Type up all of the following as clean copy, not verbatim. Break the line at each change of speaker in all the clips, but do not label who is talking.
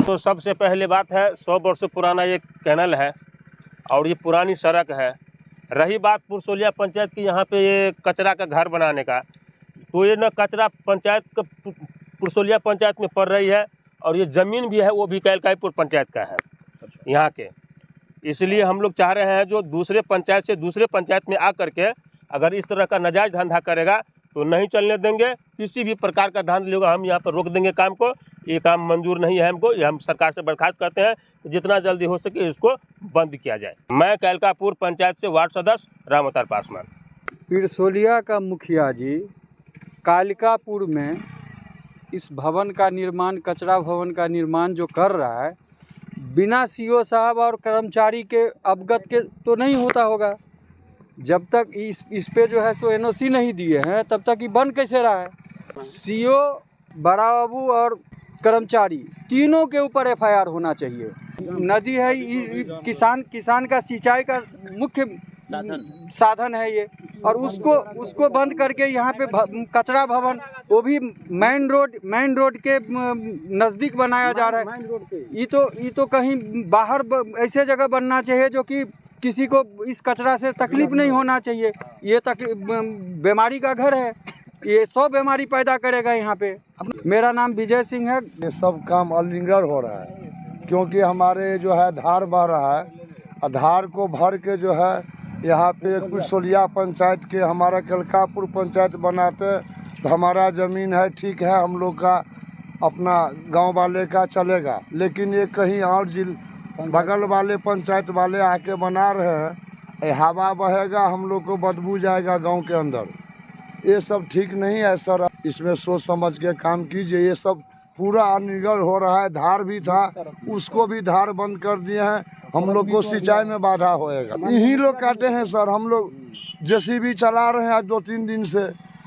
तो सबसे पहले बात है 100 वर्षों पुराना ये कैनल है और ये पुरानी सड़क है। रही बात पुरसोलिया पंचायत की, यहाँ पे ये कचरा का घर बनाने का, तो ये न कचरा पंचायत का पुरसोलिया पंचायत में पड़ रही है और ये ज़मीन भी है वो भी कैलकाईपुर पंचायत का है यहाँ के। इसलिए हम लोग चाह रहे हैं जो दूसरे पंचायत से दूसरे पंचायत में आकर के अगर इस तरह का नाजायज़ धंधा करेगा तो नहीं चलने देंगे। किसी भी प्रकार का धंधा लेगा हम यहाँ पर रोक देंगे काम को। ये काम मंजूर नहीं है हमको, ये हम सरकार से बर्खास्त करते हैं कि जितना जल्दी हो सके इसको बंद किया जाए। मैं कैलकापुर पंचायत से वार्ड सदस्य राम अवतार पासवान।
पिरसोलिया का मुखिया जी कालिकापुर में इस भवन का निर्माण, कचरा भवन का निर्माण जो कर रहा है, बिना सीओ साहब और कर्मचारी के अवगत के तो नहीं होता होगा। जब तक इस पे जो है सो एनओसी नहीं दिए हैं तब तक ये बन कैसे रहा है। सीओ, बड़ा बाबू और कर्मचारी तीनों के ऊपर एफआईआर होना चाहिए। नदी है, किसान का सिंचाई का मुख्य साधन है ये, और उसको बंद करके यहाँ पे कचरा भवन, वो भी मेन रोड के नज़दीक बनाया जा रहा है। ये तो कहीं बाहर ऐसे जगह बनना चाहिए जो कि किसी को इस कचरा से तकलीफ नहीं होना चाहिए। ये बीमारी का घर है, ये 100 बीमारी पैदा करेगा यहाँ पे। मेरा नाम विजय सिंह है।
ये सब काम अनलिगल हो रहा है क्योंकि हमारे जो है धार बह रहा है, धार को भर के जो है यहाँ पे पिरसोलिया पंचायत के हमारा कैलकापुर पंचायत बनाते तो हमारा ज़मीन है, ठीक है, हम लोग का अपना गांव वाले का चलेगा। लेकिन ये कहीं और बगल वाले पंचायत वाले आके बना रहे हैं, हवा बहेगा, हम लोग को बदबू जाएगा गांव के अंदर। ये सब ठीक नहीं है सर, इसमें सोच समझ के काम कीजिए। ये सब पूरा अनलीगल हो रहा है। धार भी था, उसको भी धार बंद कर दिए हैं। हम लोग को सिंचाई में बाधा होएगा। यही लोग काटे हैं सर। हम लोग जेसीबी चला रहे हैं, आज 2-3 दिन से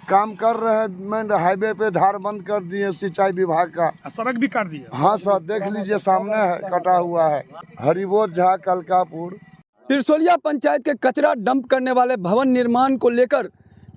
काम कर रहे हैं। मेन हाईवे पे धार बंद कर दिए सिंचाई विभाग का।
सड़क भी काट दिया।
हाँ सर, देख लीजिए सामने है, कटा हुआ है। हरिबोध झा, कैलकापुर।
पिरसोलिया पंचायत के कचरा डंप करने वाले भवन निर्माण को लेकर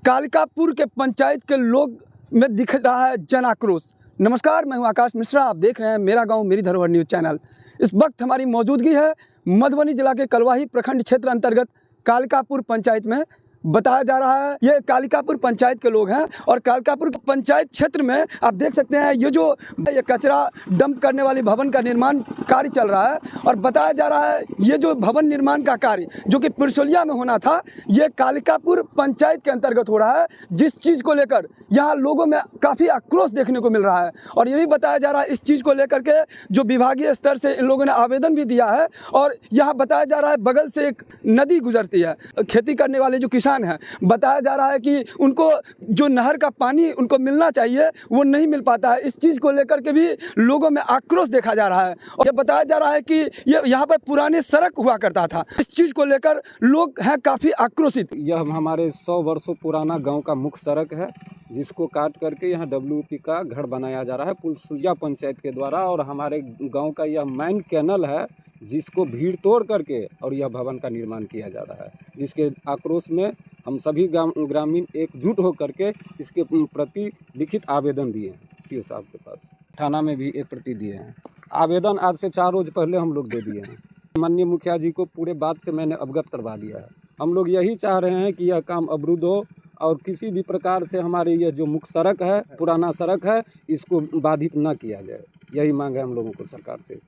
कालिकापुर के पंचायत के लोग में दिख रहा है जन आक्रोश। नमस्कार, मैं हूं आकाश मिश्रा, आप देख रहे हैं मेरा गांव मेरी धरोहर न्यूज़ चैनल। इस वक्त हमारी मौजूदगी है मधुबनी जिला के कलवाही प्रखंड क्षेत्र अंतर्गत कालिकापुर पंचायत में। बताया जा रहा है ये कालिकापुर पंचायत के लोग हैं और कालिकापुर पंचायत क्षेत्र में आप देख सकते हैं ये कचरा डंप करने वाली भवन का निर्माण कार्य चल रहा है। और बताया जा रहा है ये जो भवन निर्माण का कार्य जो कि पिरसोलिया में होना था, ये कालिकापुर पंचायत के अंतर्गत हो रहा है, जिस चीज़ को लेकर यहाँ लोगों में काफ़ी आक्रोश देखने को मिल रहा है। और ये भी बताया जा रहा है इस चीज़ को लेकर के जो विभागीय स्तर से इन लोगों ने आवेदन भी दिया है। और यहाँ बताया जा रहा है बगल से एक नदी गुजरती है, खेती करने वाले जो किसान है, बताया जा रहा है कि उनको जो नहर का पानी उनको मिलना चाहिए वो नहीं मिल पाता है। इस चीज़ को लेकर के भी लोगों में आक्रोश देखा जा रहा है। और ये बताया जा रहा है कि ये यहाँ पर पुरानी सड़क हुआ करता था, इस चीज़ को लेकर लोग हैं काफ़ी आक्रोशित।
यह हमारे 100 वर्षों पुराना गांव का मुख्य सड़क है, जिसको काट करके यहाँ WP का घर बनाया जा रहा है पिरसोलिया पंचायत के द्वारा। और हमारे गांव का यह मेन कैनल है जिसको भीड़ तोड़ करके और यह भवन का निर्माण किया जा रहा है, जिसके आक्रोश में हम सभी ग्रामीण एकजुट होकर के इसके प्रति लिखित आवेदन दिए हैं सीओ साहब के पास। थाना में भी एक प्रति दिए हैं। आवेदन आज से 4 रोज पहले हम लोग दे दिए हैं। माननीय मुखिया जी को पूरे बात से मैंने अवगत करवा दिया है। हम लोग यही चाह रहे हैं कि यह काम अवरुद्ध हो और किसी भी प्रकार से हमारी यह जो मुख्य सड़क है, पुराना सड़क है, इसको बाधित न किया जाए। यही मांग है हम लोगों को सरकार से।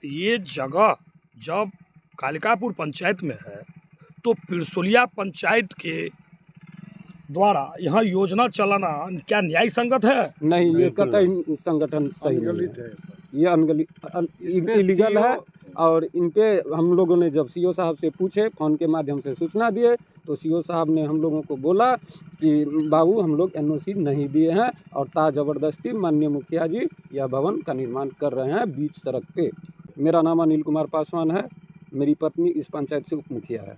ये जगह जब कालिकापुर पंचायत में है तो पिरसोलिया पंचायत के द्वारा यहाँ योजना चलाना क्या न्याय संगत है?
नहीं, ये कतई संगठन सही नहीं है। ये इलीगल है। और इन पे हम लोगों ने जब सीओ साहब से पूछे, फ़ोन के माध्यम से सूचना दिए, तो सीओ साहब ने हम लोगों को बोला कि बाबू हम लोग एनओसी नहीं दिए हैं और ज़बरदस्ती माननीय मुखिया जी यह भवन का निर्माण कर रहे हैं बीच सड़क पे। मेरा नाम अनिल कुमार पासवान है, मेरी पत्नी इस पंचायत से उप मुखिया है।